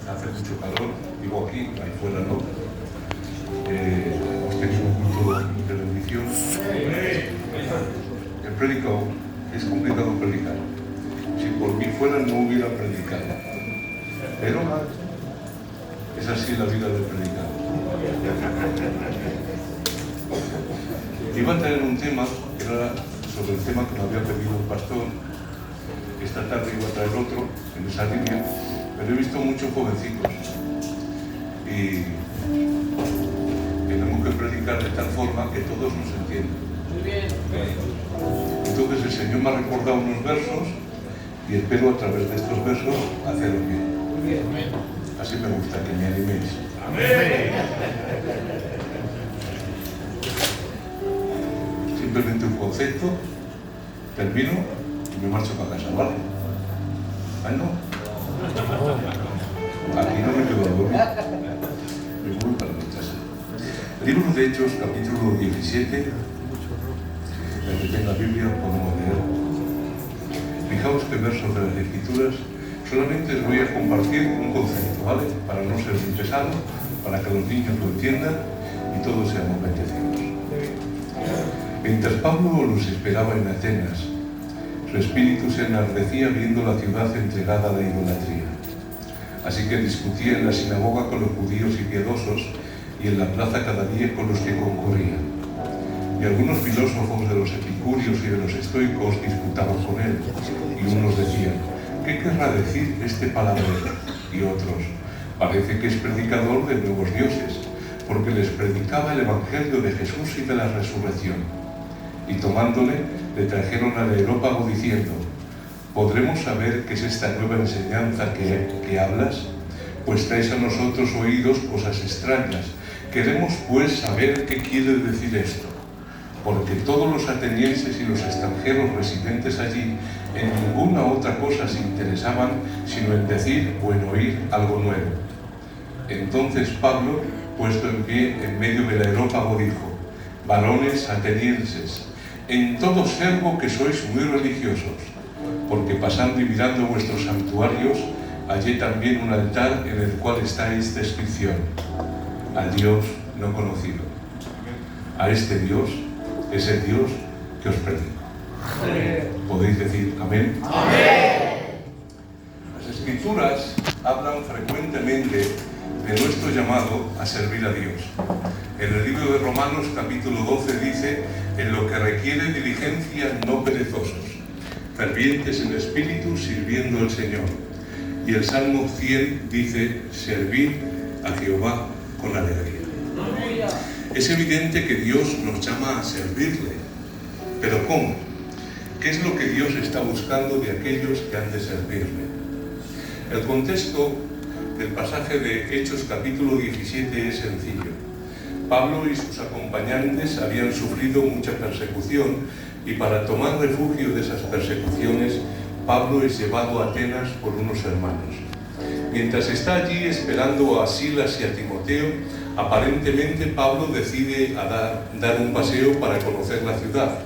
hace mucho calor, digo aquí, ahí fuera no. Hemos tenido un culto de bendición. He predicado, es complicado predicar. Si por mí fuera no hubiera predicado. Pero es así la vida del predicador. Iba a traer un tema que era sobre el tema que me había pedido el pastor. Esta tarde iba a traer otro en esa línea, pero he visto muchos jovencitos y tenemos que predicar de tal forma que todos nos entiendan. Muy bien. Entonces el Señor me ha recordado unos versos y espero a través de estos versos hacerlo bien. Muy bien. Así me gusta que me animéis. Amén. Simplemente un concepto, termino y me marcho para casa, ¿vale? ¿Ah, no? Aquí no me quedo a dormir. Me voy para mi casa. Libro de Hechos, capítulo 17. El que tenga Biblia podemos leer. Fijaos qué versos de las Escrituras. Solamente os voy a compartir un concepto, ¿vale? Para no ser muy pesado, para que los niños lo entiendan y todos seamos bendecidos. Mientras Pablo los esperaba en Atenas, su espíritu se enardecía viendo la ciudad entregada a la idolatría. Así que discutía en la sinagoga con los judíos y piadosos y en la plaza cada día con los que concurrían. Y algunos filósofos de los epicúreos y de los estoicos disputaban con él, y unos decían: ¿qué querrá decir este palabrero? Y otros: parece que es predicador de nuevos dioses, porque les predicaba el evangelio de Jesús y de la resurrección. Y tomándole, le trajeron al areópago diciendo: ¿podremos saber qué es esta nueva enseñanza que hablas? Pues traes a nosotros oídos cosas extrañas. Queremos pues saber qué quiere decir esto. Porque todos los atenienses y los extranjeros residentes allí en ninguna otra cosa se interesaban sino en decir o en oír algo nuevo. Entonces Pablo, puesto en pie en medio del areópago, dijo: varones atenienses, en todo servo que sois muy religiosos, porque pasando y mirando vuestros santuarios, hallé también un altar en el cual está esta inscripción: al Dios no conocido. A este Dios es el Dios que os predico. ¿Podéis decir amén? Amén. Las Escrituras hablan frecuentemente de nuestro llamado a servir a Dios. En el libro de Romanos, capítulo 12, dice: en lo que requiere diligencia, no perezosos, fervientes en espíritu, sirviendo al Señor. Y el Salmo 100 dice: servid a Jehová con alegría. Es evidente que Dios nos llama a servirle. ¿Pero cómo? ¿Qué es lo que Dios está buscando de aquellos que han de servirle? El contexto del pasaje de Hechos capítulo 17 es sencillo. Pablo y sus acompañantes habían sufrido mucha persecución y para tomar refugio de esas persecuciones, Pablo es llevado a Atenas por unos hermanos. Mientras está allí esperando a Silas y a Timoteo, aparentemente Pablo decide dar un paseo para conocer la ciudad.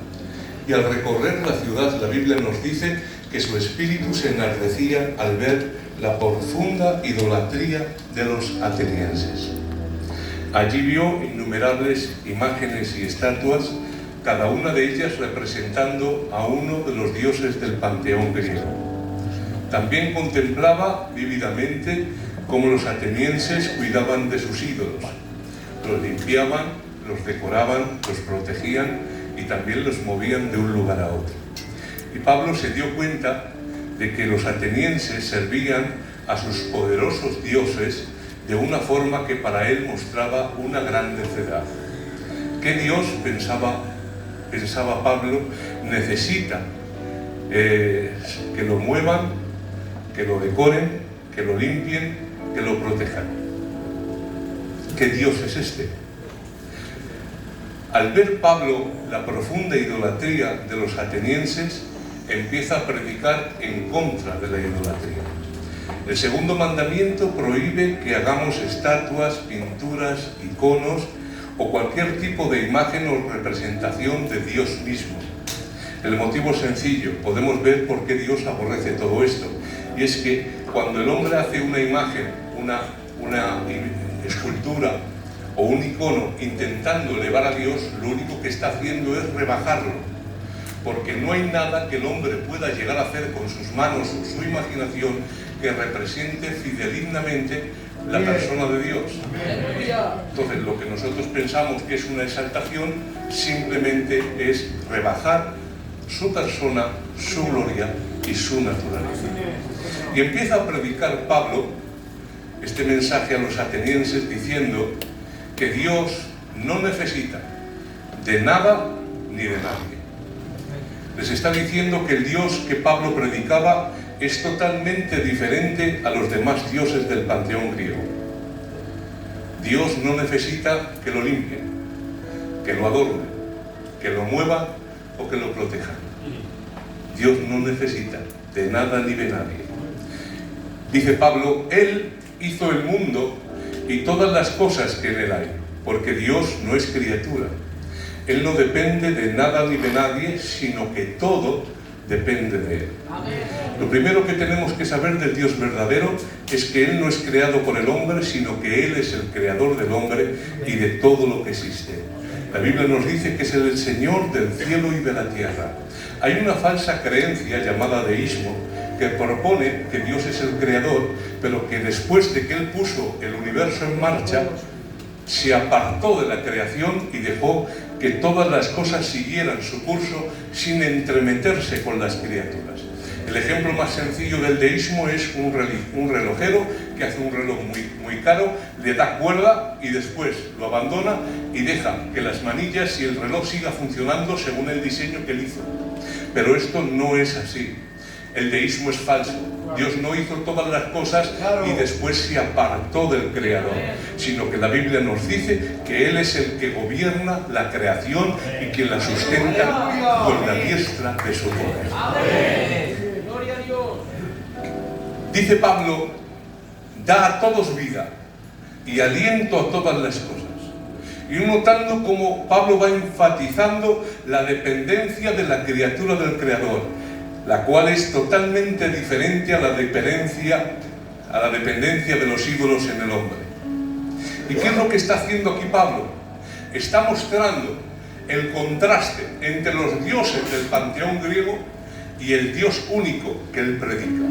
Y al recorrer la ciudad, la Biblia nos dice que su espíritu se enardecía al ver la profunda idolatría de los atenienses. Allí vio innumerables imágenes y estatuas, cada una de ellas representando a uno de los dioses del panteón griego. También contemplaba vívidamente cómo los atenienses cuidaban de sus ídolos. Los limpiaban, los decoraban, los protegían y también los movían de un lugar a otro. Y Pablo se dio cuenta de que los atenienses servían a sus poderosos dioses de una forma que para él mostraba una gran necedad. ¿Qué Dios, pensaba Pablo, necesita que lo muevan, que lo decoren, que lo limpien, que lo protejan? ¿Qué Dios es este? Al ver Pablo la profunda idolatría de los atenienses, empieza a predicar en contra de la idolatría. El segundo mandamiento prohíbe que hagamos estatuas, pinturas, iconos o cualquier tipo de imagen o representación de Dios mismo. El motivo es sencillo, podemos ver por qué Dios aborrece todo esto, y es que cuando el hombre hace una imagen, una escultura o un icono intentando elevar a Dios, lo único que está haciendo es rebajarlo, porque no hay nada que el hombre pueda llegar a hacer con sus manos o su imaginación que represente fidedignamente la persona de Dios. Entonces, lo que nosotros pensamos que es una exaltación simplemente es rebajar su persona, su gloria y su naturaleza. Y empieza a predicar Pablo este mensaje a los atenienses diciendo que Dios no necesita de nada ni de nadie. Les está diciendo que el Dios que Pablo predicaba es totalmente diferente a los demás dioses del panteón griego. Dios no necesita que lo limpien, que lo adornen, que lo muevan o que lo protejan. Dios no necesita de nada ni de nadie. Dice Pablo, Él hizo el mundo y todas las cosas que en él hay, porque Dios no es criatura. Él no depende de nada ni de nadie, sino que todo depende de Él. Lo primero que tenemos que saber del Dios verdadero es que Él no es creado por el hombre, sino que Él es el creador del hombre y de todo lo que existe. La Biblia nos dice que es el Señor del cielo y de la tierra. Hay una falsa creencia llamada deísmo que propone que Dios es el creador, pero que después de que Él puso el universo en marcha, se apartó de la creación y dejó que todas las cosas siguieran su curso sin entremeterse con las criaturas. El ejemplo más sencillo del deísmo es un relojero que hace un reloj muy caro, le da cuerda y después lo abandona y deja que las manillas y el reloj siga funcionando según el diseño que él hizo. Pero esto no es así. El deísmo es falso. Dios no hizo todas las cosas y después se apartó del Creador, sino que la Biblia nos dice que Él es el que gobierna la creación y quien la sustenta con la diestra de su poder. Gloria a Dios. Dice Pablo, da a todos vida y aliento a todas las cosas. Y notando cómo Pablo va enfatizando la dependencia de la criatura del Creador, la cual es totalmente diferente a la dependencia de los ídolos en el hombre. ¿Y qué es lo que está haciendo aquí Pablo? Está mostrando el contraste entre los dioses del panteón griego y el Dios único que él predica.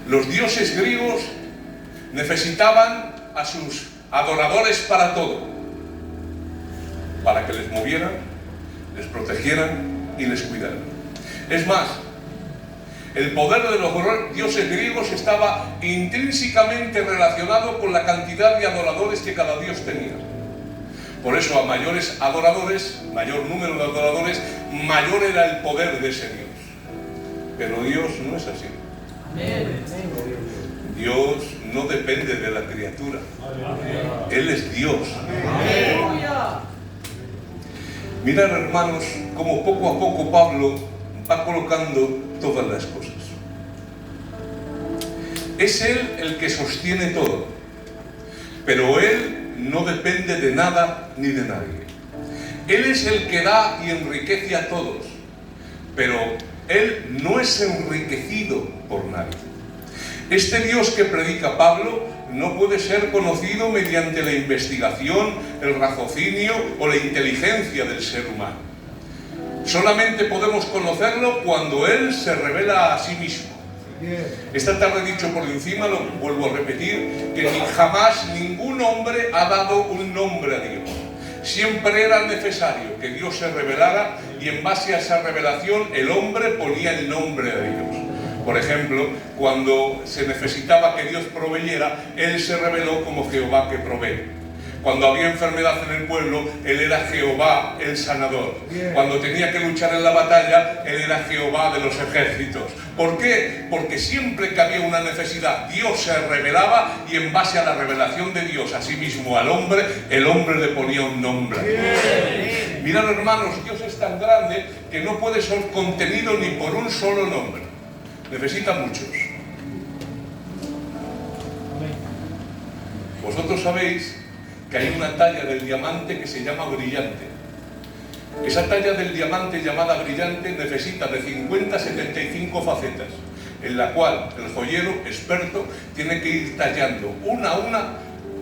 Los dioses griegos necesitaban a sus adoradores para todo, para que les movieran, les protegieran y les cuidaran. Es más, el poder de los dioses griegos estaba intrínsecamente relacionado con la cantidad de adoradores que cada dios tenía. Por eso, a mayores adoradores, mayor número de adoradores, mayor era el poder de ese Dios. Pero Dios no es así. Dios no depende de la criatura. Él es Dios. Mirad, hermanos, cómo poco a poco Pablo va colocando todas las cosas. Es Él el que sostiene todo, pero Él no depende de nada ni de nadie. Él es el que da y enriquece a todos, pero Él no es enriquecido por nadie. Este Dios que predica Pablo no puede ser conocido mediante la investigación, el raciocinio o la inteligencia del ser humano. Solamente podemos conocerlo cuando Él se revela a sí mismo. Esta tarde he dicho por encima, lo vuelvo a repetir, que jamás ningún hombre ha dado un nombre a Dios. Siempre era necesario que Dios se revelara y en base a esa revelación el hombre ponía el nombre a Dios. Por ejemplo, cuando se necesitaba que Dios proveyera, Él se reveló como Jehová que provee. Cuando había enfermedad en el pueblo, Él era Jehová el sanador. Cuando tenía que luchar en la batalla, Él era Jehová de los ejércitos. ¿Por qué? Porque siempre que había una necesidad, Dios se revelaba y en base a la revelación de Dios a sí mismo al hombre, el hombre le ponía un nombre. Mirad, hermanos, Dios es tan grande que no puede ser contenido ni por un solo nombre. Necesita muchos. Vosotros sabéis que hay una talla del diamante que se llama brillante. Esa talla del diamante llamada brillante necesita de 50 a 75 facetas, en la cual el joyero experto tiene que ir tallando una a una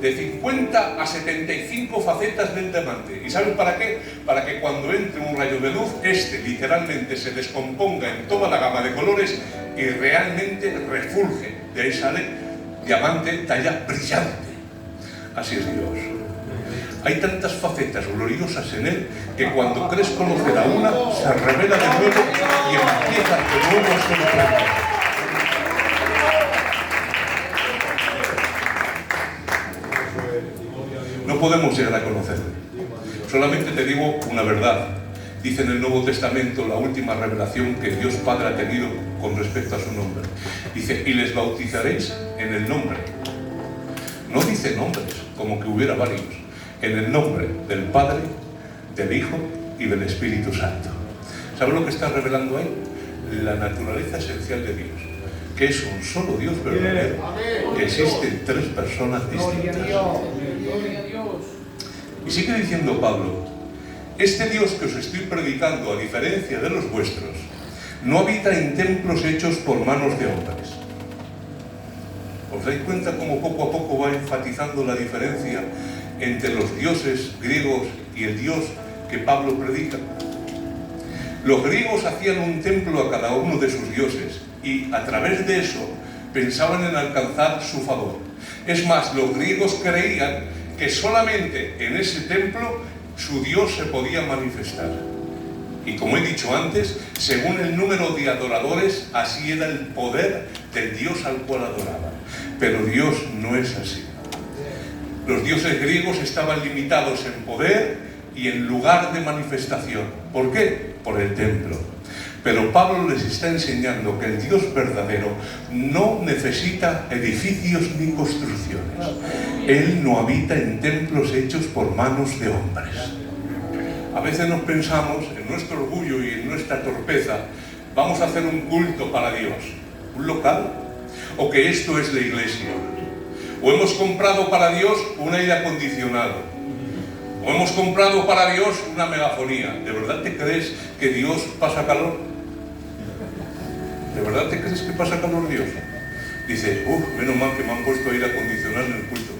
de 50 a 75 facetas del diamante. ¿Y saben para qué? Para que cuando entre un rayo de luz, este literalmente se descomponga en toda la gama de colores y realmente refulge. De ahí sale diamante talla brillante. Así es Dios. Hay tantas facetas gloriosas en Él que cuando crees conocer a una, se revela de nuevo y empieza de nuevo a sorprender. No podemos llegar a conocerle. Solamente te digo una verdad. Dice en el Nuevo Testamento la última revelación que Dios Padre ha tenido con respecto a su nombre. Dice, y les bautizaréis en el nombre. No dice nombres, como que hubiera varios. En el nombre del Padre, del Hijo y del Espíritu Santo. ¿Sabe lo que está revelando ahí? La naturaleza esencial de Dios. Que es un solo Dios verdadero. Que existen tres personas distintas. Gloria a Dios. Y sigue diciendo Pablo, este Dios que os estoy predicando, a diferencia de los vuestros, no habita en templos hechos por manos de hombres. ¿Os dais cuenta cómo poco a poco va enfatizando la diferencia entre los dioses griegos y el Dios que Pablo predica? Los griegos hacían un templo a cada uno de sus dioses y a través de eso pensaban en alcanzar su favor. Es más, los griegos creían que solamente en ese templo su Dios se podía manifestar. Y como he dicho antes, según el número de adoradores, así era el poder del Dios al cual adoraban. Pero Dios no es así. Los dioses griegos estaban limitados en poder y en lugar de manifestación. ¿Por qué? Por el templo. Pero Pablo les está enseñando que el Dios verdadero no necesita edificios ni construcciones. Él no habita en templos hechos por manos de hombres. A veces nos pensamos, en nuestro orgullo y en nuestra torpeza, vamos a hacer un culto para Dios, un local, o que esto es la iglesia. O hemos comprado para Dios un aire acondicionado, o hemos comprado para Dios una megafonía. ¿De verdad te crees que Dios pasa calor? ¿De verdad te crees que pasa calor Dios? Dices, menos mal que me han puesto aire acondicionado en el culto,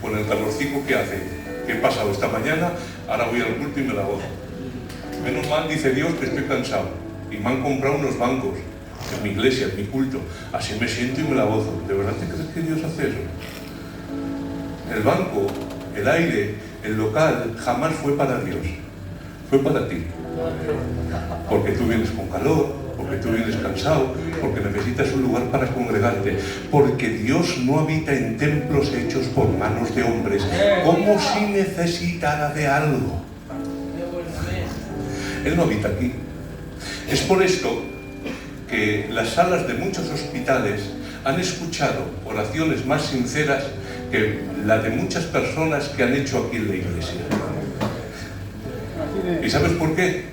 con el calorcico que hace. ¿Qué he pasado esta mañana? Ahora voy al culto y me la gozo. Menos mal, dice Dios, que estoy cansado. Y me han comprado unos bancos en mi iglesia, en mi culto. Así me siento y me la gozo. ¿De verdad te crees que Dios hace eso? El banco, el aire, el local, jamás fue para Dios. Fue para ti. Porque tú vienes con calor, porque tú vienes cansado, porque necesitas un lugar para congregarte, porque Dios no habita en templos hechos por manos de hombres, como si necesitara de algo. Él no habita aquí. Es por esto que las salas de muchos hospitales han escuchado oraciones más sinceras que la de muchas personas que han hecho aquí en la iglesia. ¿Y sabes por qué?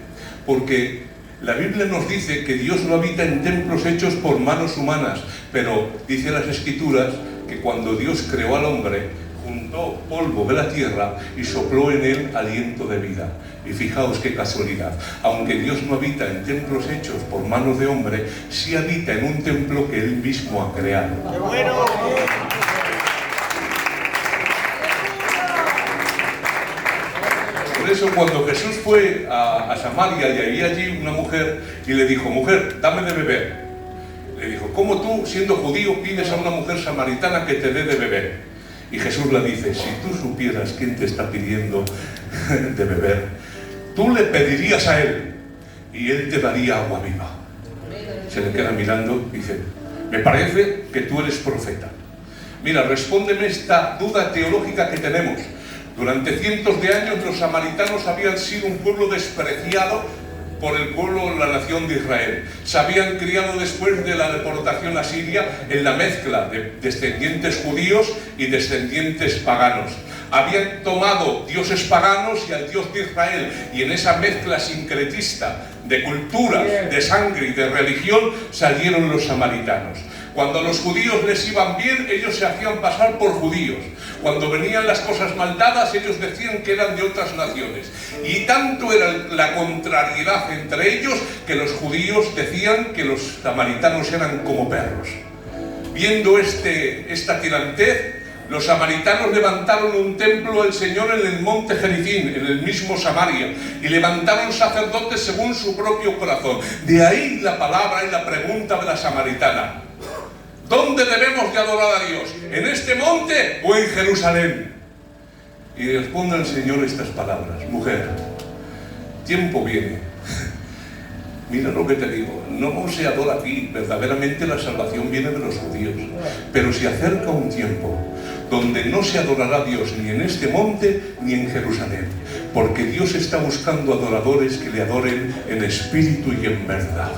Porque la Biblia nos dice que Dios no habita en templos hechos por manos humanas, pero dice las Escrituras que cuando Dios creó al hombre, juntó polvo de la tierra y sopló en él aliento de vida. Y fijaos qué casualidad, aunque Dios no habita en templos hechos por manos de hombre, sí habita en un templo que Él mismo ha creado. ¡Qué bueno! Por eso cuando Jesús fue a Samaria y había allí una mujer y le dijo, mujer, dame de beber. Le dijo, ¿cómo tú, siendo judío, pides a una mujer samaritana que te dé de beber? Y Jesús le dice, si tú supieras quién te está pidiendo de beber, tú le pedirías a él y él te daría agua viva. Se le queda mirando y dice, me parece que tú eres profeta. Mira, respóndeme esta duda teológica que tenemos. Durante cientos de años los samaritanos habían sido un pueblo despreciado por el pueblo de la nación de Israel. Se habían criado después de la deportación a Siria en la mezcla de descendientes judíos y descendientes paganos. Habían tomado dioses paganos y al Dios de Israel, y en esa mezcla sincretista de culturas, de sangre y de religión, salieron los samaritanos. Cuando a los judíos les iban bien, ellos se hacían pasar por judíos. Cuando venían las cosas mal dadas, ellos decían que eran de otras naciones. Y tanto era la contrariedad entre ellos que los judíos decían que los samaritanos eran como perros. Viendo esta tirantez, los samaritanos levantaron un templo al Señor en el monte Gerizim, en el mismo Samaria, y levantaron sacerdotes según su propio corazón. De ahí la palabra y la pregunta de la samaritana: ¿dónde debemos de adorar a Dios? ¿En este monte o en Jerusalén? Y responde el Señor estas palabras: mujer, tiempo viene. Mira lo que te digo, no se adora aquí, verdaderamente la salvación viene de los judíos. Pero se acerca un tiempo donde no se adorará a Dios ni en este monte ni en Jerusalén, porque Dios está buscando adoradores que le adoren en espíritu y en verdad.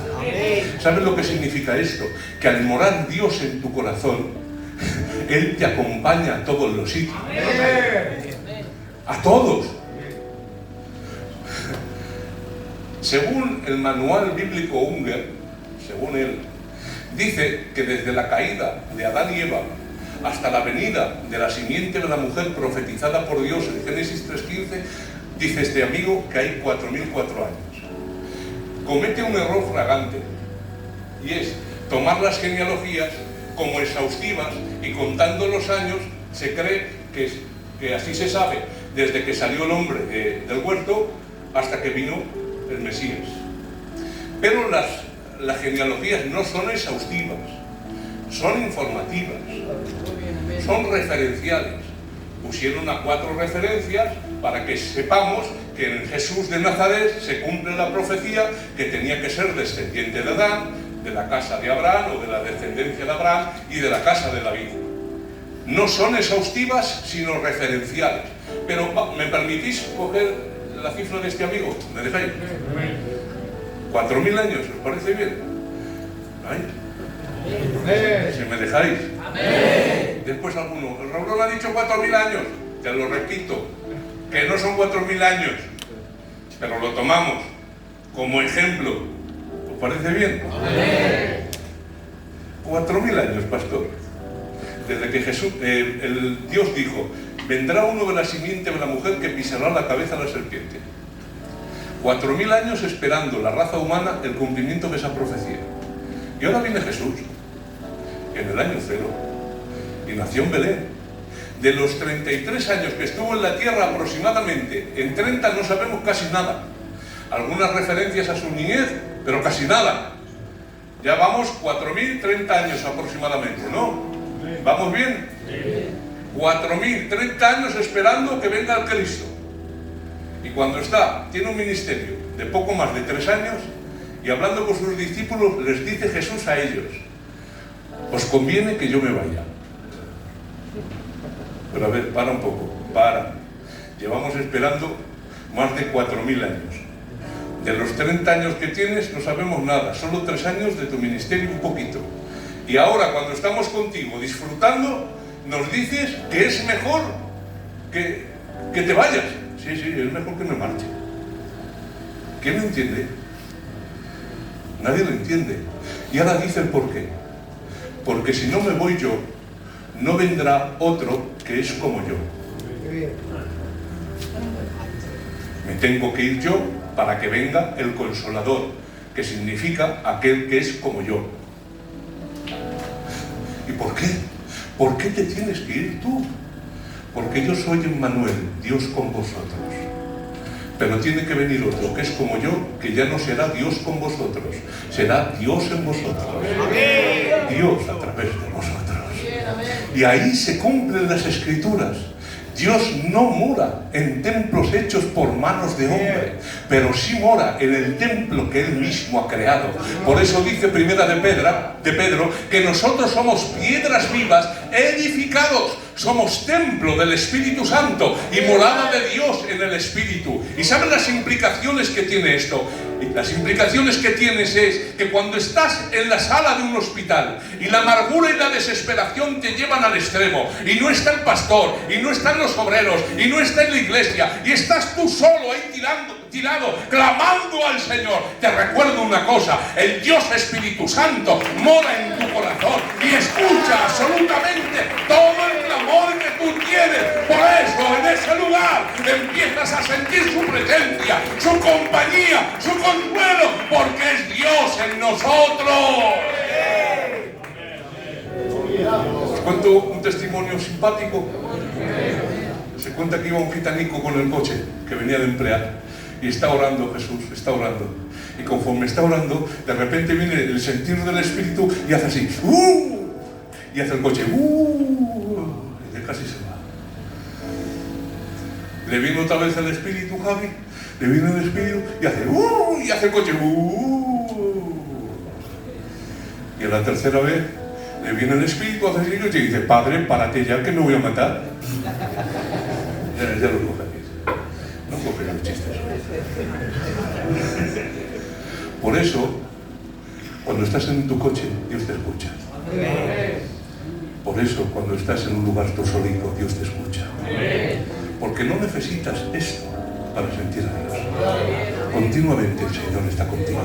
¿Sabes lo que significa esto? Que al morar Dios en tu corazón, Él te acompaña a todos los sitios. A todos. Según el manual bíblico Unger, según él, dice que desde la caída de Adán y Eva hasta la venida de la simiente de la mujer profetizada por Dios en Génesis 3:15, dice este amigo que hay 4004 años. Comete un error flagrante, y es tomar las genealogías como exhaustivas y contando los años se cree que así se sabe desde que salió el hombre del huerto hasta que vino el Mesías. Pero las genealogías no son exhaustivas, son informativas, son referenciales. Pusieron a 4 referencias para que sepamos que en Jesús de Nazaret se cumple la profecía que tenía que ser descendiente de Adán, de la casa de Abraham o de la descendencia de Abraham y de la casa de David. No son exhaustivas, sino referenciales. Pero ¿me permitís coger la cifra de este amigo? ¿Me dejáis? 4.000 años, ¿os parece bien? ¿Ay? Si me dejáis. Después alguno: Raúl ha dicho 4.000 años. Te lo repito, que no son 4.000 años, pero lo tomamos como ejemplo. ¿Os parece bien? 4.000 años, pastor. Desde que Dios dijo: vendrá uno de la simiente de la mujer que pisará la cabeza de la serpiente. 4.000 años esperando la raza humana el cumplimiento de esa profecía. Y ahora viene Jesús, en el año 0, y nació en Belén. De los 33 años que estuvo en la tierra aproximadamente, en 30 no sabemos casi nada. Algunas referencias a su niñez, pero casi nada. Ya vamos 4.030 años aproximadamente, ¿no? ¿Vamos bien? 4.030 años esperando que venga el Cristo. Y cuando tiene un ministerio de poco más de 3 años, y hablando con sus discípulos, les dice Jesús a ellos: os conviene que yo me vaya. Pero a ver, para un poco, para. Llevamos esperando más de 4.000 años. De los 30 años que tienes no sabemos nada, solo 3 años de tu ministerio, un poquito. Y ahora, cuando estamos contigo disfrutando, nos dices que es mejor que te vayas. Sí, es mejor que me marche. ¿Quién lo entiende? Nadie lo entiende. Y ahora dice el por qué. Porque si no me voy yo, no vendrá otro que es como yo. Me tengo que ir yo para que venga el Consolador, que significa aquel que es como yo. ¿Y por qué? ¿Por qué te tienes que ir tú? Porque yo soy Emmanuel, Dios con vosotros. Pero tiene que venir otro que es como yo, que ya no será Dios con vosotros, será Dios en vosotros. Dios a través de vosotros. Y ahí se cumplen las Escrituras. Dios no mora en templos hechos por manos de hombre, pero sí mora en el templo que Él mismo ha creado. Por eso dice Primera de Pedro que nosotros somos piedras vivas edificados somos templo del Espíritu Santo y morada de Dios en el Espíritu. ¿Y saben las implicaciones que tiene esto? Las implicaciones que tienes es que cuando estás en la sala de un hospital y la amargura y la desesperación te llevan al extremo y no está el pastor, y no están los obreros, y no está en la iglesia, y estás tú solo ahí tirado, clamando al Señor, te recuerdo una cosa: el Dios Espíritu Santo mora en tu corazón y escucha absolutamente todo el clamor que tú tienes. Por eso en ese lugar empiezas a sentir su presencia, su compañía, su consuelo, porque es Dios en nosotros. Os cuento un testimonio simpático. Se cuenta que iba un gitanico con el coche que venía de emplear y está orando Jesús, está orando. Y conforme está orando, de repente viene el sentir del Espíritu y hace así, y hace el coche, y casi se va. Le viene otra vez el Espíritu, Javi, le viene el Espíritu y hace, y hace el coche, Y a la tercera vez le viene el Espíritu, hace así y dice, Padre, párate ya que me voy a matar. Ya lo coge aquí. No coge los chistes. Por eso, cuando estás en tu coche, Dios te escucha. Por eso, cuando estás en un lugar tú solito, Dios te escucha. Porque no necesitas esto para sentir a Dios. Continuamente el Señor está contigo.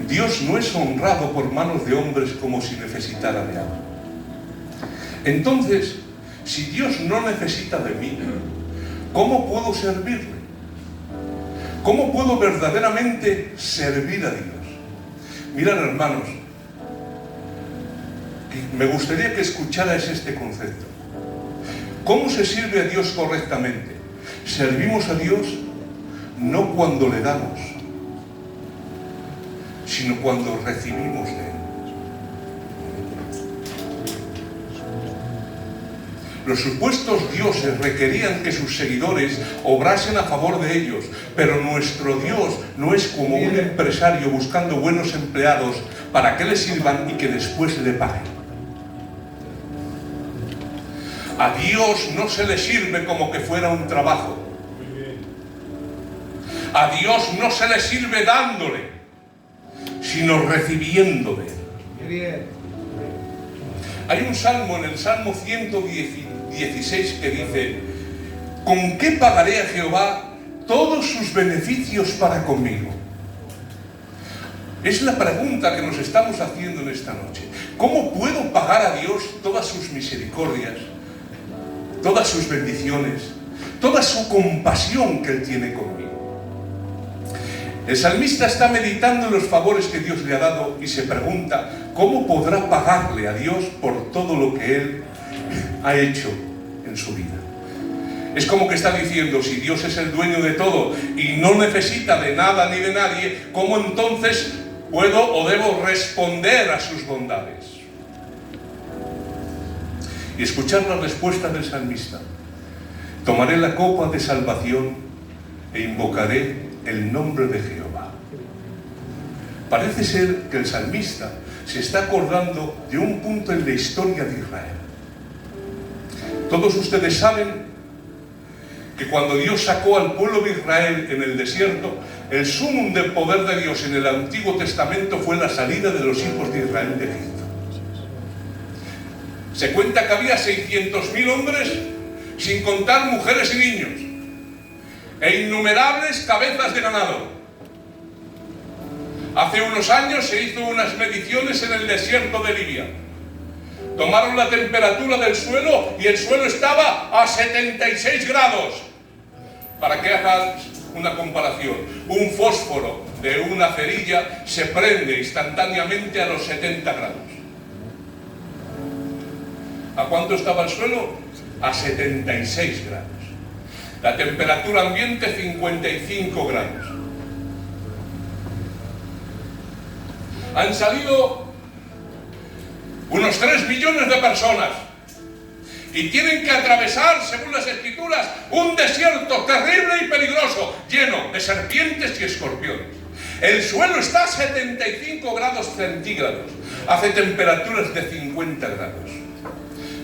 Dios no es honrado por manos de hombres como si necesitara de algo. Entonces, si Dios no necesita de mí, ¿cómo puedo servirle? ¿Cómo puedo verdaderamente servir a Dios? Mirad, hermanos, me gustaría que escucharais este concepto. ¿Cómo se sirve a Dios correctamente? Servimos a Dios no cuando le damos, sino cuando recibimos de Él. Los supuestos dioses requerían que sus seguidores obrasen a favor de ellos, pero nuestro Dios no es como un empresario buscando buenos empleados para que le sirvan y que después le paguen. A Dios no se le sirve como que fuera un trabajo. A Dios no se le sirve dándole, sino recibiendo de Él. Hay un salmo en el Salmo 116 que dice: ¿con qué pagaré a Jehová todos sus beneficios para conmigo? Es la pregunta que nos estamos haciendo en esta noche. ¿Cómo puedo pagar a Dios todas sus misericordias, todas sus bendiciones, toda su compasión que Él tiene conmigo? El salmista está meditando en los favores que Dios le ha dado y se pregunta cómo podrá pagarle a Dios por todo lo que Él ha hecho en su vida. Es como que está diciendo, si Dios es el dueño de todo y no necesita de nada ni de nadie, ¿cómo entonces puedo o debo responder a sus bondades? Y escuchar la respuesta del salmista: tomaré la copa de salvación e invocaré el nombre de Jehová. Parece ser que el salmista se está acordando de un punto en la historia de Israel. Todos ustedes saben que cuando Dios sacó al pueblo de Israel en el desierto, el sumum del poder de Dios en el Antiguo Testamento fue la salida de los hijos de Israel de Egipto. Se cuenta que había 600.000 hombres, sin contar mujeres y niños, e innumerables cabezas de ganado. Hace unos años se hizo unas mediciones en el desierto de Libia. Tomaron la temperatura del suelo y el suelo estaba a 76 grados. Para que hagas una comparación, un fósforo de una cerilla se prende instantáneamente a los 70 grados. ¿A cuánto estaba el suelo? A 76 grados. La temperatura ambiente 55 grados. Han salido unos 3 millones de personas y tienen que atravesar, según las escrituras, un desierto terrible y peligroso, lleno de serpientes y escorpiones. El suelo está a 75 grados centígrados. Hace temperaturas de 50 grados.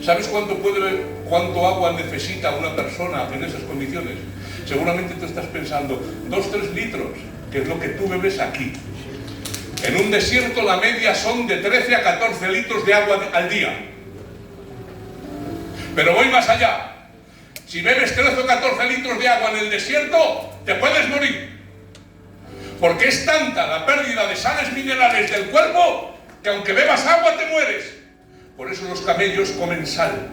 ¿Sabes cuánto agua necesita una persona en esas condiciones? Seguramente tú estás pensando, 2-3 litros, que es lo que tú bebes aquí. En un desierto la media son de 13 a 14 litros de agua al día. Pero voy más allá. Si bebes 13 o 14 litros de agua en el desierto, te puedes morir. Porque es tanta la pérdida de sales minerales del cuerpo que aunque bebas agua te mueres. Por eso los camellos comen sal.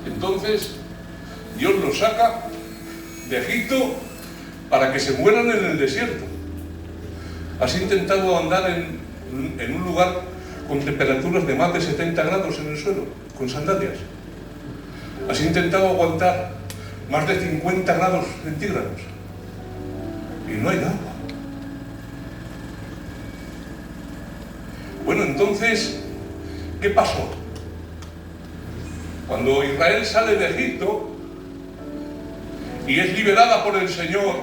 Entonces, Dios los saca de Egipto para que se mueran en el desierto. ¿Has intentado andar en un lugar con temperaturas de más de 70 grados en el suelo, con sandalias? ¿Has intentado aguantar más de 50 grados centígrados? Y no hay agua. Bueno, entonces, ¿qué pasó? Cuando Israel sale de Egipto y es liberada por el Señor,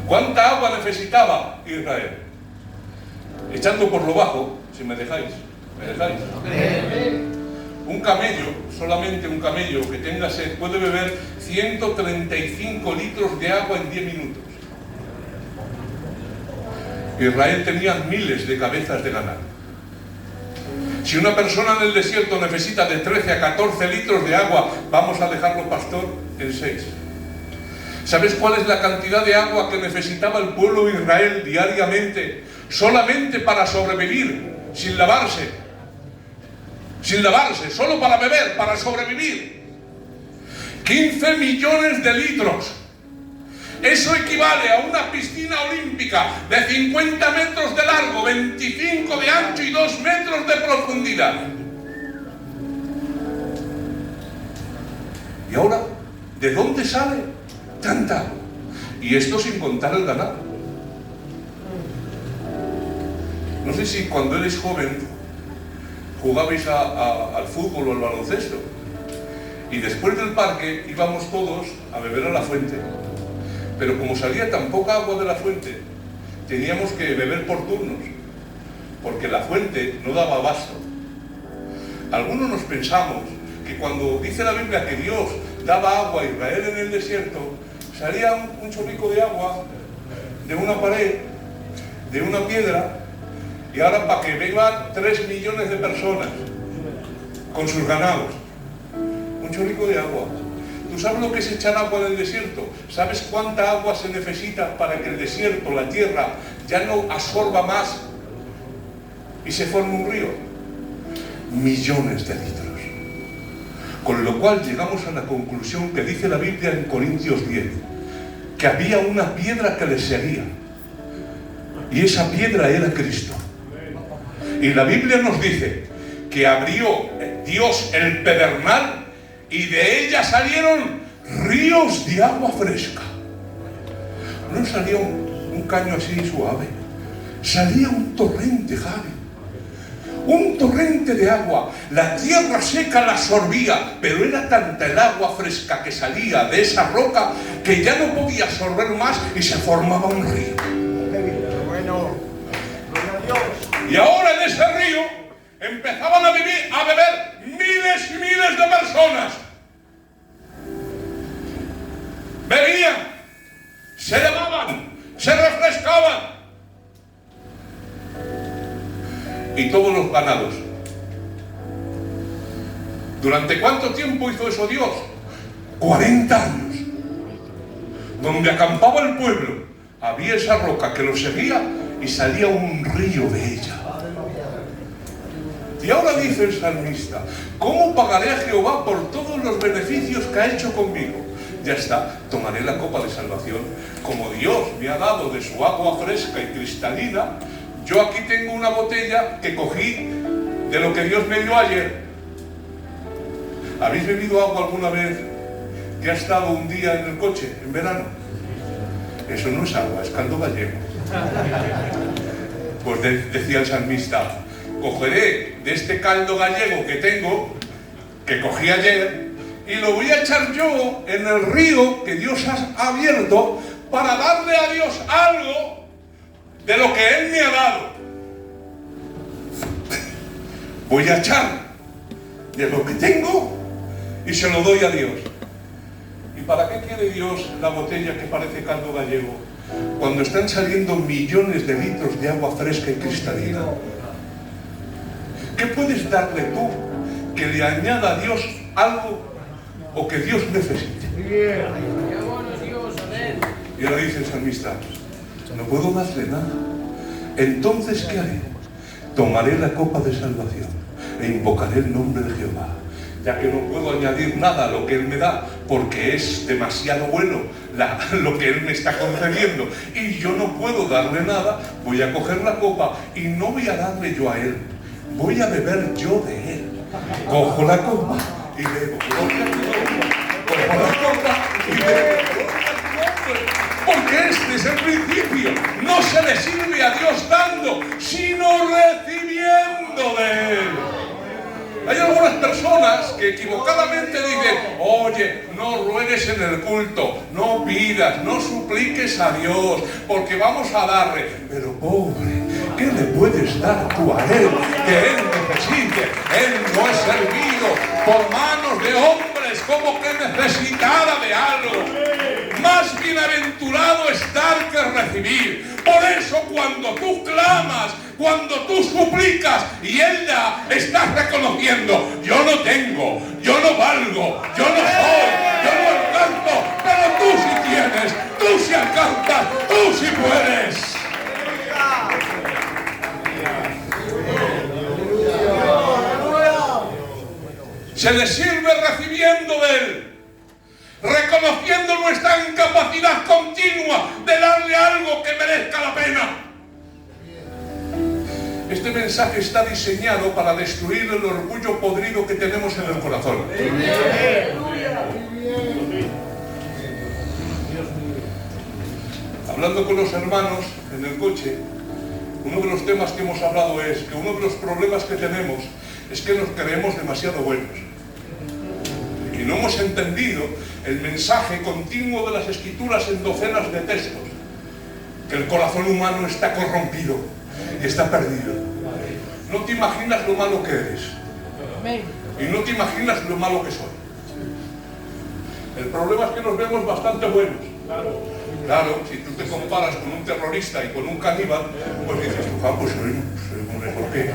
¿cuánta agua necesitaba Israel? Echando por lo bajo, si me dejáis. Un camello, solamente un camello que tenga sed, puede beber 135 litros de agua en 10 minutos. Israel tenía miles de cabezas de ganado. Si una persona en el desierto necesita de 13 a 14 litros de agua, vamos a dejarlo, pastor, en 6. ¿Sabes cuál es la cantidad de agua que necesitaba el pueblo de Israel diariamente, solamente para sobrevivir, sin lavarse, solo para beber, para sobrevivir? 15 millones de litros. Eso equivale a una piscina olímpica de 50 metros de largo, 25 de ancho y 2 metros de profundidad. ¿Y ahora de dónde sale tanta agua? Y esto sin contar el ganado. No sé si cuando eres joven jugabais al fútbol o al baloncesto y después del parque íbamos todos a beber a la fuente. Pero como salía tan poca agua de la fuente, teníamos que beber por turnos, porque la fuente no daba abasto. Algunos nos pensamos que cuando dice la Biblia que Dios daba agua a Israel en el desierto, salía un chorrico de agua de una pared, de una piedra, y ahora para que beban 3 millones de personas con sus ganados, un chorrico de agua. ¿Tú sabes lo que es echar agua en el desierto? ¿Sabes cuánta agua se necesita para que el desierto, la tierra, ya no absorba más y se forme un río? Millones de litros. Con lo cual llegamos a la conclusión que dice la Biblia en Corintios 10, que había una piedra que les seguía, y esa piedra era Cristo. Y la Biblia nos dice que abrió Dios el pedernal y de ella salieron ríos de agua fresca. No salía un caño así suave, salía un torrente, Javi. Un torrente de agua. La tierra seca la absorbía, pero era tanta el agua fresca que salía de esa roca que ya no podía absorber más y se formaba un río. Bueno, gloria a Dios. Y ahora en ese río empezaban a beber miles y miles de personas. Bebían, se lavaban, se refrescaban. Y todos los ganados. ¿Durante cuánto tiempo hizo eso Dios? 40 años. Donde acampaba el pueblo, había esa roca que los seguía y salía un río de ella. Y ahora dice el salmista, ¿cómo pagaré a Jehová por todos los beneficios que ha hecho conmigo? Ya está, tomaré la copa de salvación. Como Dios me ha dado de su agua fresca y cristalina, yo aquí tengo una botella que cogí de lo que Dios me dio ayer. ¿Habéis bebido agua alguna vez que ha estado un día en el coche, en verano? Eso no es agua, es caldo gallego. Pues decía el salmista, cogeré de este caldo gallego que tengo, que cogí ayer, y lo voy a echar yo en el río que Dios ha abierto para darle a Dios algo de lo que Él me ha dado. Voy a echar de lo que tengo y se lo doy a Dios. ¿Y para qué quiere Dios la botella que parece caldo gallego cuando están saliendo millones de litros de agua fresca y cristalina? ¿Qué puedes darle tú que le añada a Dios algo o que Dios necesite? Y ahora dice el salmista, no puedo darle nada. Entonces, ¿qué haré? Tomaré la copa de salvación e invocaré el nombre de Jehová. Ya que no puedo añadir nada a lo que Él me da, porque es demasiado bueno lo que Él me está concediendo, y yo no puedo darle nada, voy a coger la copa y no voy a darle yo a Él, voy a beber yo de Él. Cojo la copa y bebo. Cojo la copa y bebo. Porque este es el principio. No se le sirve a Dios dando, sino recibiendo de Él. Hay algunas personas que equivocadamente dicen, oye, no ruegues en el culto, no pidas, no supliques a Dios, porque vamos a darle. Pero pobre, ¿qué le puedes dar tú a Él que Él necesite? Él no es servido por manos de hombres como que necesitara de algo. Más bienaventurado es dar que recibir. Por eso cuando tú clamas, cuando tú suplicas y Él da, estás reconociendo, yo no tengo, yo no valgo, yo no soy, yo no alcanzo, pero tú sí tienes, tú sí alcanzas, tú sí puedes. Se le sirve recibiendo de Él, reconociendo nuestra incapacidad continua de darle algo que merezca la pena. Este mensaje está diseñado para destruir el orgullo podrido que tenemos en el corazón. Hablando con los hermanos en el coche, uno de los temas que hemos hablado es que uno de los problemas que tenemos es que nos creemos demasiado buenos. Y no hemos entendido el mensaje continuo de las Escrituras en docenas de textos, que el corazón humano está corrompido y está perdido. No te imaginas lo malo que eres y no te imaginas lo malo que soy. El problema es que nos vemos bastante buenos. Claro, si tú te comparas con un terrorista y con un caníbal, pues dices, pues soy mejor que ellos.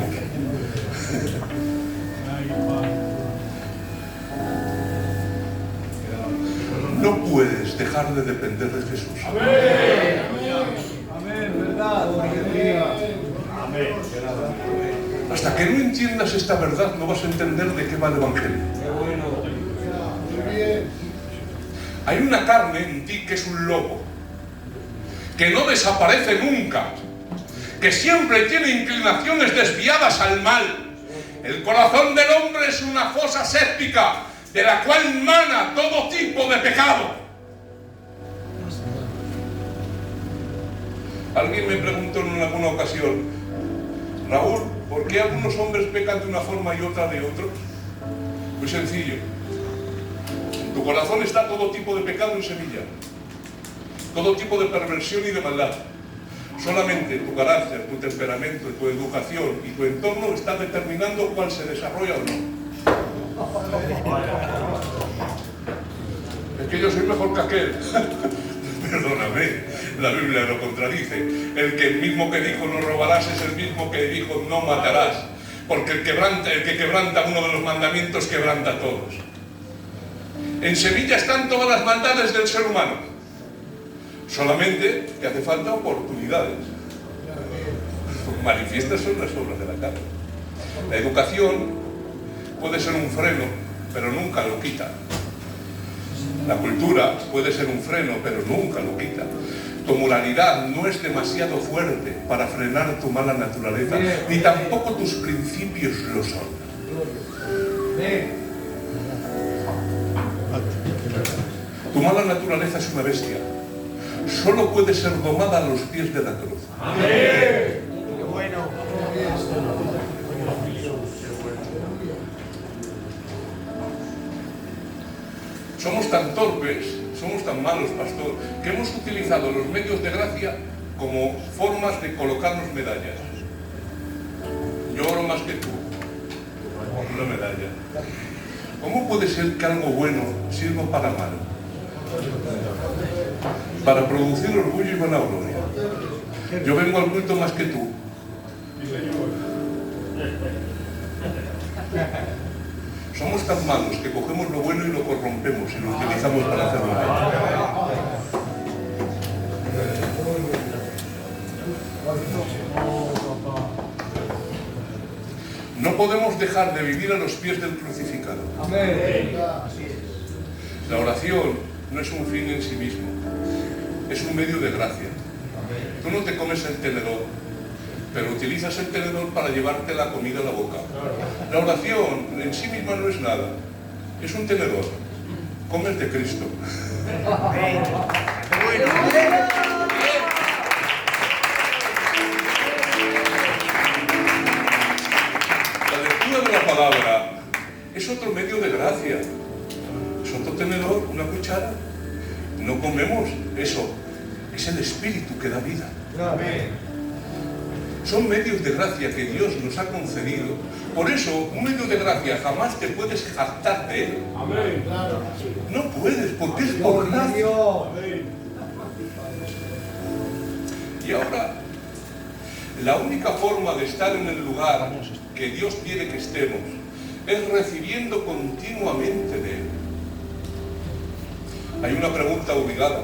No puedes dejar de depender de Jesús. Amén. Amén, verdad. Amén. Hasta que no entiendas esta verdad, no vas a entender de qué va el Evangelio. Hay una carne en ti que es un lobo, que no desaparece nunca, que siempre tiene inclinaciones desviadas al mal. El corazón del hombre es una fosa séptica, de la cual mana todo tipo de pecado. Alguien me preguntó en alguna ocasión, Raúl, ¿por qué algunos hombres pecan de una forma y otra de otro? Muy sencillo. En tu corazón está todo tipo de pecado en semilla, todo tipo de perversión y de maldad. Solamente tu carácter, tu temperamento, tu educación y tu entorno están determinando cuál se desarrolla o no. Es que yo soy mejor que aquel. Perdóname, la Biblia lo contradice. El mismo que dijo no robarás es el mismo que dijo no matarás. Porque el que quebranta uno de los mandamientos quebranta todos. En semilla están todas las maldades del ser humano. Solamente que hace falta oportunidades. Manifiestas son las obras de la carne. La educación puede ser un freno, pero nunca lo quita. La cultura puede ser un freno, pero nunca lo quita. Tu moralidad no es demasiado fuerte para frenar tu mala naturaleza, ni tampoco tus principios lo son. Tu mala naturaleza es una bestia. Solo puede ser domada a los pies de la cruz. Amén. Qué bueno. Somos tan torpes, somos tan malos, pastor, que hemos utilizado los medios de gracia como formas de colocarnos medallas. Yo oro más que tú. Una medalla. ¿Cómo puede ser que algo bueno sirva para mal? Para producir orgullo y vanagloria. Yo vengo al culto más que tú. Somos tan malos que cogemos lo bueno y lo corrompemos y lo utilizamos para hacerlo mal. No podemos dejar de vivir a los pies del crucificado. La oración no es un fin en sí mismo, es un medio de gracia. Tú no te comes el tenedor, pero utilizas el tenedor para llevarte la comida a la boca. La oración en sí misma no es nada, es un tenedor. Comes de Cristo. De la palabra es otro medio de gracia, es otro tenedor, una cuchara. No comemos eso, es el Espíritu que da vida. Son medios de gracia que Dios nos ha concedido. Por eso, un medio de gracia jamás te puedes jactar de él. No puedes, porque es por gracia. Y ahora, la única forma de estar en el lugar que Dios quiere que estemos es recibiendo continuamente de Él. Hay una pregunta obligada.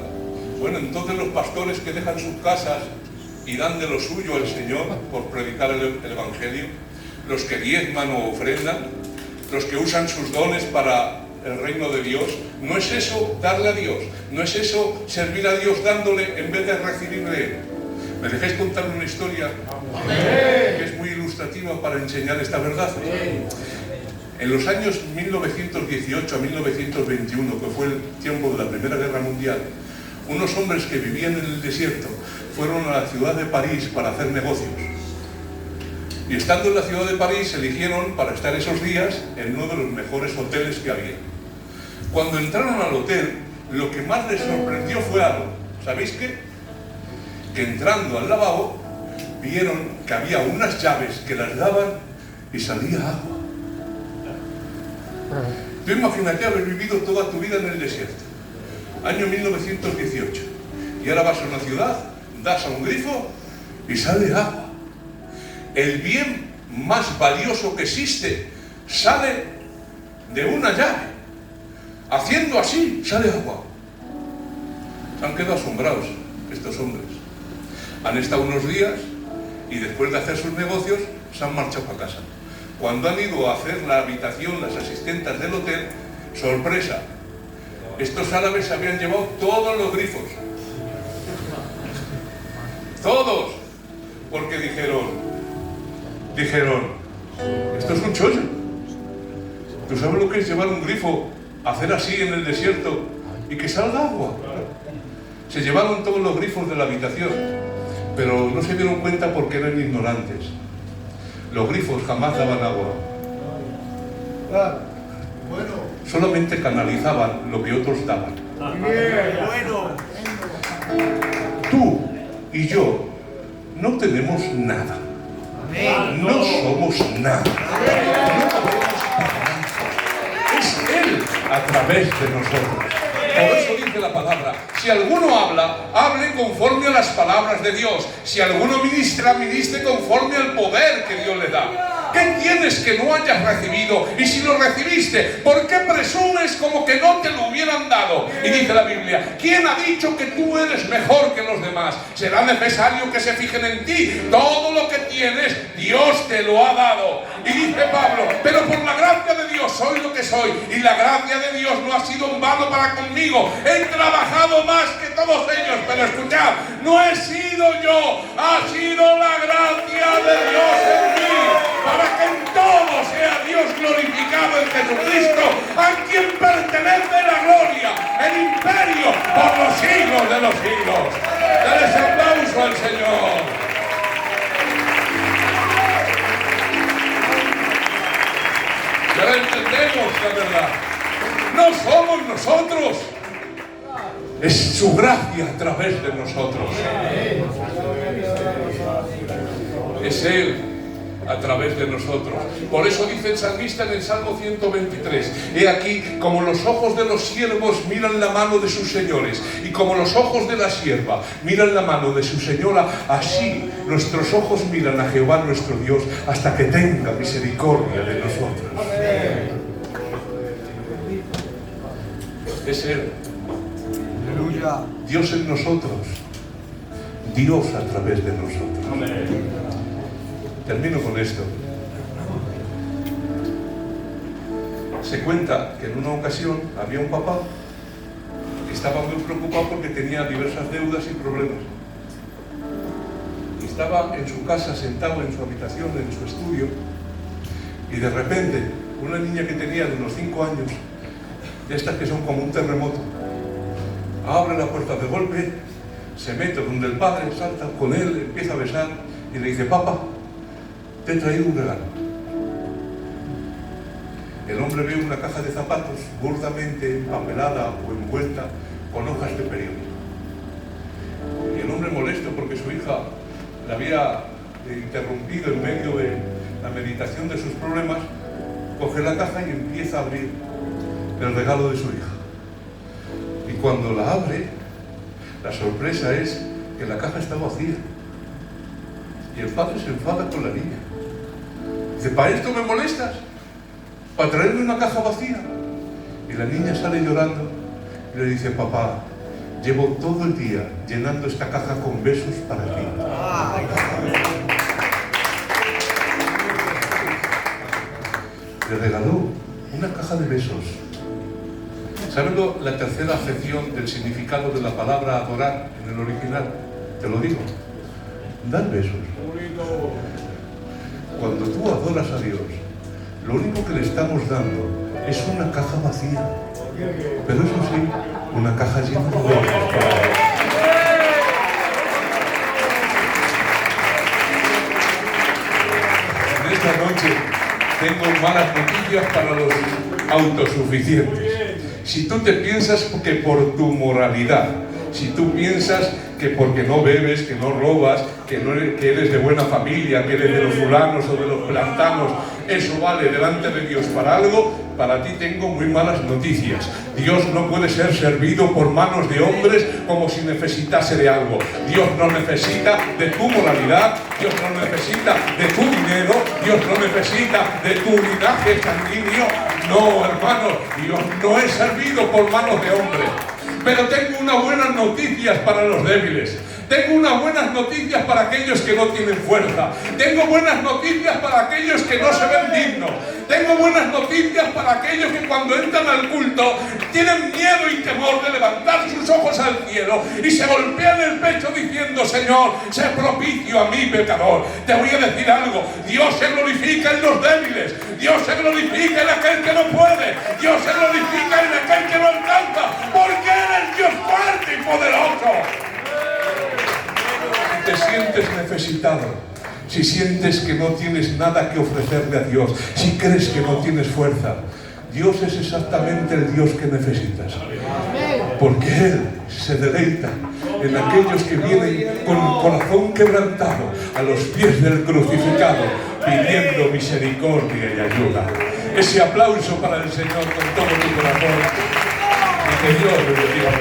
Bueno, entonces los pastores que dejan sus casas y dan de lo suyo al Señor por predicar el Evangelio, los que diezman o ofrendan, los que usan sus dones para el reino de Dios, ¿no es eso darle a Dios? ¿No es eso servir a Dios dándole en vez de recibir de Él? ¿Me dejáis contar una historia que es muy ilustrativa para enseñar esta verdad? En los años 1918 a 1921, que fue el tiempo de la Primera Guerra Mundial, unos hombres que vivían en el desierto fueron a la ciudad de París para hacer negocios. Y estando en la ciudad de París, eligieron para estar esos días en uno de los mejores hoteles que había. Cuando entraron al hotel, lo que más les sorprendió fue algo. ¿Sabéis qué? Que entrando al lavabo, vieron que había unas llaves que las daban y salía agua. Tú imagínate haber vivido toda tu vida en el desierto, año 1918, y ahora vas a una ciudad, das a un grifo y sale agua. El bien más valioso que existe sale de una llave. Haciendo así, sale agua. Se han quedado asombrados estos hombres. Han estado unos días y después de hacer sus negocios se han marchado para casa. Cuando han ido a hacer la habitación, las asistentes del hotel, sorpresa, estos árabes habían llevado todos los grifos. Todos. Porque dijeron, esto es un chollo. ¿Tú sabes lo que es llevar un grifo, hacer así en el desierto y que salga agua? Se llevaron todos los grifos de la habitación, pero no se dieron cuenta porque eran ignorantes. Los grifos jamás daban agua. Solamente canalizaban lo que otros daban. Tú y yo no tenemos nada. No somos nada. No podemos parar. Es Él a través de nosotros. Por eso dice la palabra, si alguno habla, hable conforme a las palabras de Dios. Si alguno ministra, ministre conforme al poder que Dios le da. ¿Qué tienes que no hayas recibido? Y si lo recibiste, ¿por qué presumes como que no te lo hubieran dado? Y dice la Biblia, ¿quién ha dicho que tú eres mejor que los demás? Será necesario que se fijen en ti. Todo lo que tienes, Dios te lo ha dado. Y dice Pablo, pero por la gracia de Dios soy lo que soy. Y la gracia de Dios no ha sido en vano para conmigo. He trabajado más que todos ellos. Pero escuchad, no he sido yo, ha sido la gracia de Dios en mí. Para que en todo sea Dios glorificado en Jesucristo, a quien pertenece la gloria, el imperio, por los siglos de los siglos. Dale aplauso al Señor. Ya entendemos la verdad. No somos nosotros. Es su gracia a través de nosotros. Es Él a través de nosotros. Por eso dice el salmista en el Salmo 123: he aquí, como los ojos de los siervos miran la mano de sus señores, y como los ojos de la sierva miran la mano de su señora, así nuestros ojos miran a Jehová nuestro Dios, hasta que tenga misericordia de nosotros. Es Él. Aleluya. Dios en nosotros, Dios a través de nosotros. Amén. Termino con esto. Se cuenta que en una ocasión había un papá que estaba muy preocupado porque tenía diversas deudas y problemas. Y estaba en su casa sentado en su habitación, en su estudio, y de repente una niña que tenía de unos 5 años, de estas que son como un terremoto, abre la puerta de golpe, se mete donde el padre, salta con él, empieza a besar y le dice: papá, te he traído un regalo. El hombre ve una caja de zapatos burdamente empapelada o envuelta con hojas de periódico. Y el hombre, molesto porque su hija le había interrumpido en medio de la meditación de sus problemas, coge la caja y empieza a abrir el regalo de su hija. Y cuando la abre, la sorpresa es que la caja está vacía. Y el padre se enfada con la niña. Dice: ¿para esto me molestas? ¿Para traerme una caja vacía? Y la niña sale llorando y le dice: papá, llevo todo el día llenando esta caja con besos para ti. Le regaló una caja de besos. ¿Sabes la tercera acepción del significado de la palabra adorar en el original? Te lo digo: dar besos. Cuando tú adoras a Dios, lo único que le estamos dando es una caja vacía, pero eso sí, una caja llena de besos. En esta noche tengo malas noticias para los autosuficientes. Si tú te piensas que por tu moralidad, si tú piensas que porque no bebes, que no robas, que eres de buena familia, que eres de los fulanos o de los plantanos, eso vale delante de Dios para algo, para ti tengo muy malas noticias. Dios no puede ser servido por manos de hombres como si necesitase de algo. Dios no necesita de tu moralidad, Dios no necesita de tu dinero, Dios no necesita de tu linaje sanguíneo. No, hermano, Dios no es servido por manos de hombres. Pero tengo unas buenas noticias para los débiles. Tengo unas buenas noticias para aquellos que no tienen fuerza. Tengo buenas noticias para aquellos que no se ven dignos. Tengo buenas noticias para aquellos que cuando entran al culto tienen miedo y temor de levantar sus ojos al cielo y se golpean el pecho diciendo: Señor, sé propicio a mí, pecador. Te voy a decir algo: Dios se glorifica en los débiles, Dios se glorifica en aquel que no puede, Dios se glorifica en aquel que no alcanza, porque Él es Dios fuerte y poderoso. Si te sientes necesitado, si sientes que no tienes nada que ofrecerle a Dios, si crees que no tienes fuerza, Dios es exactamente el Dios que necesitas. Porque Él se deleita en aquellos que vienen con el corazón quebrantado a los pies del crucificado, pidiendo misericordia y ayuda. Ese aplauso para el Señor con todo tu corazón. Y que Dios le bendiga.